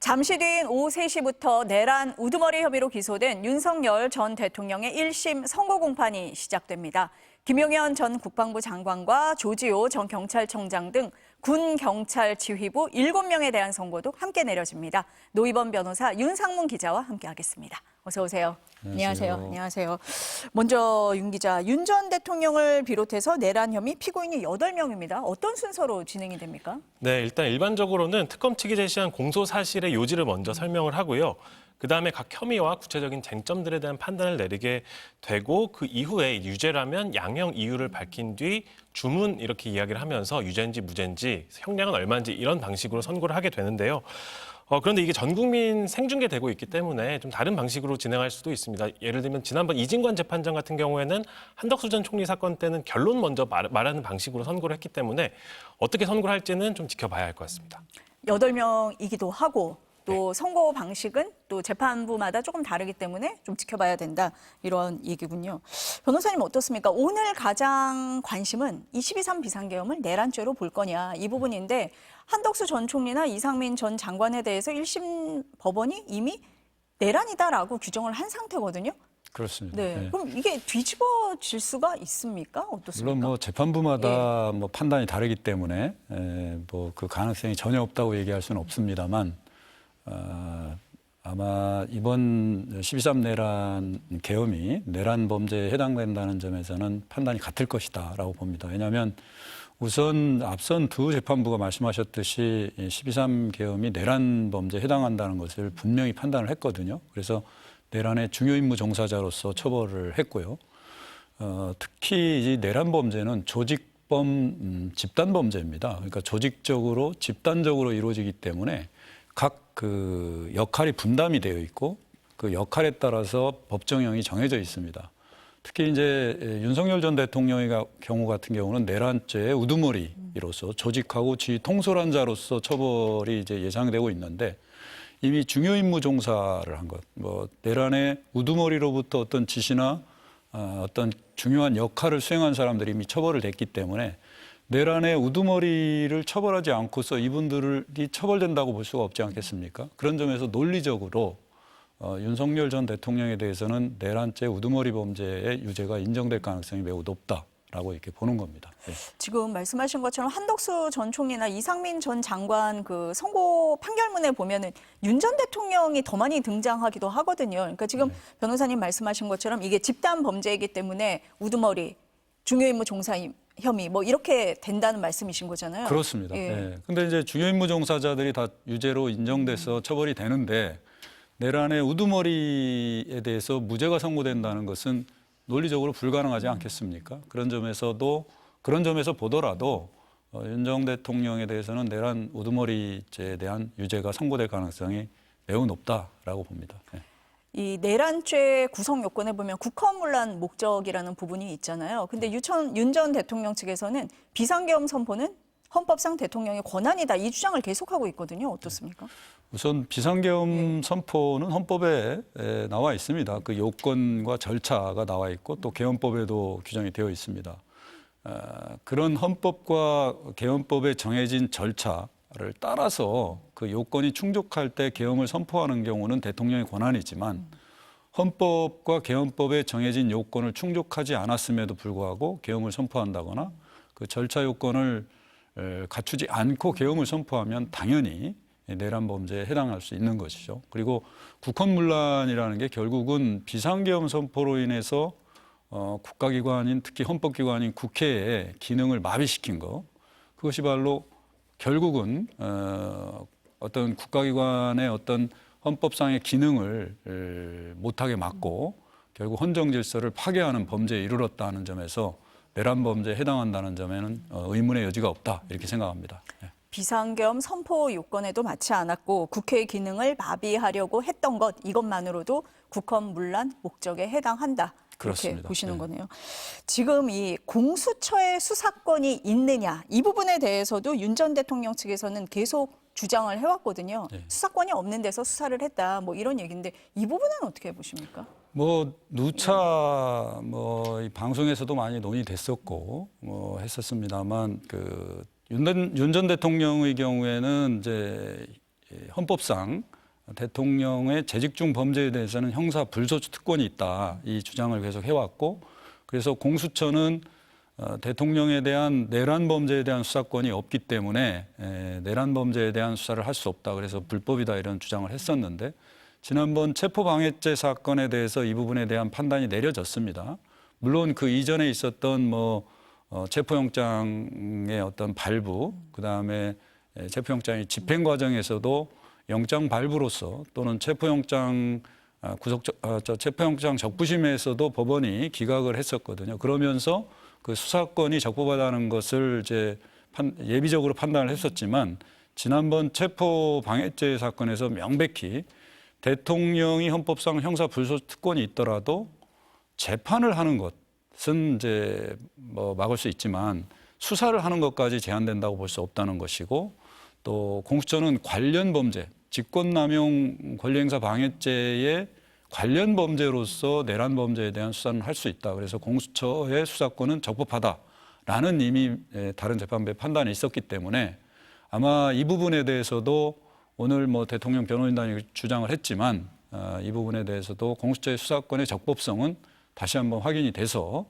잠시 뒤인 오후 3시부터 내란 우두머리 혐의로 기소된 윤석열 전 대통령의 1심 선고 공판이 시작됩니다. 김용현 전 국방부 장관과 조지호 전 경찰청장 등 군 경찰 지휘부 7명에 대한 선고도 함께 내려집니다. 노희범 변호사, 윤상문 기자와 함께하겠습니다. 어서 오세요. 안녕하세요. 안녕하세요. 먼저 윤 기자, 윤 전 대통령을 비롯해서 내란 혐의 피고인이 8명입니다. 어떤 순서로 진행이 됩니까? 네, 일단 일반적으로는 특검 측이 제시한 공소 사실의 요지를 먼저 설명을 하고요. 그다음에 각 혐의와 구체적인 쟁점들에 대한 판단을 내리게 되고 그 이후에 유죄라면 양형 이유를 밝힌 뒤 주문 이렇게 이야기를 하면서 유죄인지 무죄인지 형량은 얼마인지 이런 방식으로 선고를 하게 되는데요. 그런데 이게 전 국민 생중계되고 있기 때문에 좀 다른 방식으로 진행할 수도 있습니다. 예를 들면 지난번 이진관 재판장 같은 경우에는 한덕수 전 총리 사건 때는 결론 먼저 말하는 방식으로 선고를 했기 때문에 어떻게 선고를 할지는 좀 지켜봐야 할 것 같습니다. 8명이기도 하고 또 선고 방식은 또 재판부마다 조금 다르기 때문에 좀 지켜봐야 된다, 이런 얘기군요. 변호사님 어떻습니까? 오늘 가장 관심은 이 12.3 비상계엄을 내란죄로 볼 거냐, 이 부분인데 한덕수 전 총리나 이상민 전 장관에 대해서 1심 법원이 이미 내란이다라고 규정을 한 상태거든요. 그렇습니다. 네. 네. 그럼 이게 뒤집어질 수가 있습니까? 어떻습니까? 물론 재판부마다 판단이 다르기 때문에 그 가능성이 전혀 없다고 얘기할 수는 없습니다만 아마 이번 12.3 내란 계엄이 내란 범죄에 해당된다는 점에서는 판단이 같을 것이다라고 봅니다. 왜냐하면 우선 앞선 두 재판부가 말씀하셨듯이 12.3 계엄이 내란 범죄에 해당한다는 것을 분명히 판단을 했거든요. 그래서 내란의 중요 임무 종사자로서 처벌을 했고요. 특히 이 내란 범죄는 조직범, 집단 범죄입니다. 그러니까 조직적으로, 집단적으로 이루어지기 때문에 각 그 역할이 분담이 되어 있고 그 역할에 따라서 법정형이 정해져 있습니다. 특히 이제 윤석열 전 대통령의 경우 같은 경우는 내란죄의 우두머리로서 조직하고 지휘 통솔한 자로서 처벌이 이제 예상되고 있는데 이미 중요 임무 종사를 한 것, 내란의 우두머리로부터 어떤 지시나 어떤 중요한 역할을 수행한 사람들이 이미 처벌을 됐기 때문에 내란의 우두머리를 처벌하지 않고서 이분들이 처벌된다고 볼 수가 없지 않겠습니까? 그런 점에서 논리적으로 윤석열 전 대통령에 대해서는 내란죄 우두머리 범죄의 유죄가 인정될 가능성이 매우 높다라고 이렇게 보는 겁니다. 네. 지금 말씀하신 것처럼 한덕수 전 총리나 이상민 전 장관 그 선고 판결문에 보면은 윤 전 대통령이 더 많이 등장하기도 하거든요. 그러니까 지금 변호사님 말씀하신 것처럼 이게 집단 범죄이기 때문에 우두머리, 중요임무 종사 혐의 이렇게 된다는 말씀이신 거잖아요. 그렇습니다. 예. 네. 근데 이제 중요 임무 종사자들이 다 유죄로 인정돼서 처벌이 되는데 내란의 우두머리에 대해서 무죄가 선고된다는 것은 논리적으로 불가능하지 않겠습니까? 그런 점에서 보더라도 윤 전 대통령에 대해서는 내란 우두머리죄에 대한 유죄가 선고될 가능성이 매우 높다라고 봅니다. 네. 이 내란죄 구성 요건에 보면 국헌문란 목적이라는 부분이 있잖아요. 근데 윤 전 대통령 측에서는 비상계엄 선포는 헌법상 대통령의 권한이다, 이 주장을 계속하고 있거든요. 어떻습니까? 우선 비상계엄 선포는 헌법에 나와 있습니다. 그 요건과 절차가 나와 있고 또 계엄법에도 규정이 되어 있습니다. 그런 헌법과 계엄법에 정해진 절차를 따라서 그 요건이 충족할 때 계엄을 선포하는 경우는 대통령의 권한이지만 헌법과 계엄법에 정해진 요건을 충족하지 않았음에도 불구하고 계엄을 선포한다거나 그 절차 요건을 갖추지 않고 계엄을 선포하면 당연히 내란 범죄에 해당할 수 있는 것이죠. 그리고 국헌문란이라는 게 결국은 비상계엄 선포로 인해서 국가기관인, 특히 헌법기관인 국회의 기능을 마비시킨 거, 그것이 바로 결국은 어떤 국가기관의 어떤 헌법상의 기능을 못하게 막고 결국 헌정 질서를 파괴하는 범죄에 이르렀다는 점에서 내란 범죄에 해당한다는 점에는 의문의 여지가 없다, 이렇게 생각합니다. 네. 비상계엄 선포 요건에도 맞지 않았고 국회의 기능을 마비하려고 했던 것, 이것만으로도 국헌문란 목적에 해당한다, 이렇게 그렇습니다. 보시는 네. 거네요. 지금 이 공수처의 수사권이 있느냐, 이 부분에 대해서도 윤 전 대통령 측에서는 계속 주장을 해왔거든요. 네. 수사권이 없는 데서 수사를 했다, 이런 얘기인데 이 부분은 어떻게 보십니까? 누차 이 방송에서도 많이 논의됐었고 했었습니다만 윤 전 대통령의 경우에는 이제 헌법상 대통령의 재직 중 범죄에 대해서는 형사 불소추 특권이 있다. 이 주장을 계속 해왔고, 그래서 공수처는 대통령에 대한 내란 범죄에 대한 수사권이 없기 때문에 내란 범죄에 대한 수사를 할 수 없다. 그래서 불법이다 이런 주장을 했었는데, 지난번 체포방해죄 사건에 대해서 이 부분에 대한 판단이 내려졌습니다. 물론 그 이전에 있었던 체포영장의 어떤 발부, 그다음에 체포영장의 집행 과정에서도 영장 발부로서 또는 체포영장 체포영장 적부심에서도 법원이 기각을 했었거든요. 그러면서 그 수사권이 적부받다는 것을 이제 예비적으로 판단을 했었지만, 지난번 체포방해죄 사건에서 명백히 대통령이 헌법상 형사 불소추 특권이 있더라도 재판을 하는 것은 이제 막을 수 있지만 수사를 하는 것까지 제한된다고 볼 수 없다는 것이고, 또 공수처는 관련 범죄, 직권남용 권리행사 방해죄의 관련 범죄로서 내란 범죄에 대한 수사는 할 수 있다. 그래서 공수처의 수사권은 적법하다라는 이미 다른 재판부의 판단이 있었기 때문에 아마 이 부분에 대해서도 오늘 대통령 변호인단이 주장을 했지만 이 부분에 대해서도 공수처의 수사권의 적법성은 다시 한번 확인이 돼서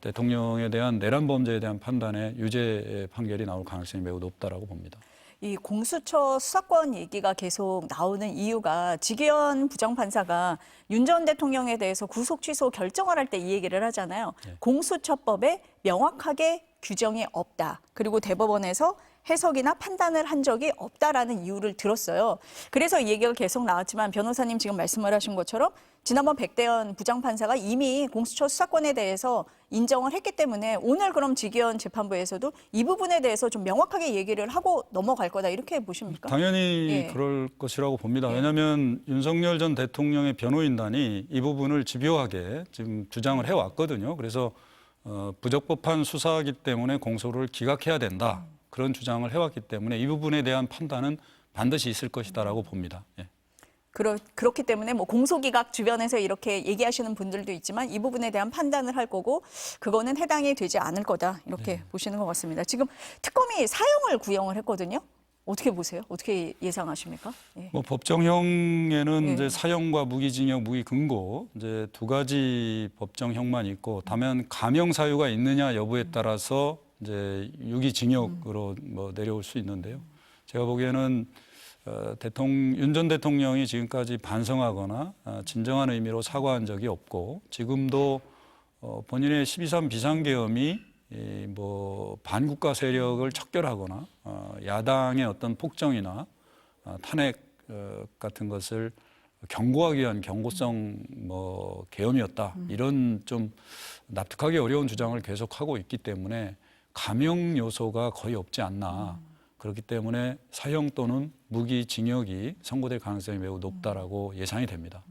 대통령에 대한 내란 범죄에 대한 판단에 유죄 판결이 나올 가능성이 매우 높다라고 봅니다. 이 공수처 수사권 얘기가 계속 나오는 이유가 지기현 부장판사가 윤 전 대통령에 대해서 구속 취소 결정을 할 때 이 얘기를 하잖아요. 공수처법에 명확하게 규정이 없다. 그리고 대법원에서 해석이나 판단을 한 적이 없다라는 이유를 들었어요. 그래서 이 얘기가 계속 나왔지만 변호사님 지금 말씀을 하신 것처럼 지난번 백대현 부장판사가 이미 공수처 수사권에 대해서 인정을 했기 때문에 오늘 그럼 지기현 재판부에서도 이 부분에 대해서 좀 명확하게 얘기를 하고 넘어갈 거다 이렇게 보십니까? 당연히 그럴 것이라고 봅니다. 왜냐하면 윤석열 전 대통령의 변호인단이 이 부분을 집요하게 지금 주장을 해왔거든요. 그래서 부적법한 수사이기 때문에 공소를 기각해야 된다. 그런 주장을 해왔기 때문에 이 부분에 대한 판단은 반드시 있을 것이다라고 봅니다. 예. 그렇기 때문에 공소기각 주변에서 이렇게 얘기하시는 분들도 있지만 이 부분에 대한 판단을 할 거고 그거는 해당이 되지 않을 거다 이렇게 보시는 것 같습니다. 지금 특검이 사형을 구형을 했거든요. 어떻게 보세요? 어떻게 예상하십니까? 예. 법정형에는 이제 사형과 무기징역, 무기금고 이제 두 가지 법정형만 있고, 다만 감형 사유가 있느냐 여부에 따라서 이제 유기징역으로 내려올 수 있는데요. 제가 보기에는 윤 전 대통령이 지금까지 반성하거나 진정한 의미로 사과한 적이 없고, 지금도 본인의 12.3 비상계엄이 반국가 세력을 척결하거나 야당의 어떤 폭정이나 탄핵 같은 것을 경고하기 위한 경고성 계엄이었다. 이런 좀 납득하기 어려운 주장을 계속하고 있기 때문에 감형 요소가 거의 없지 않나. 그렇기 때문에 사형 또는 무기징역이 선고될 가능성이 매우 높다라고 예상이 됩니다.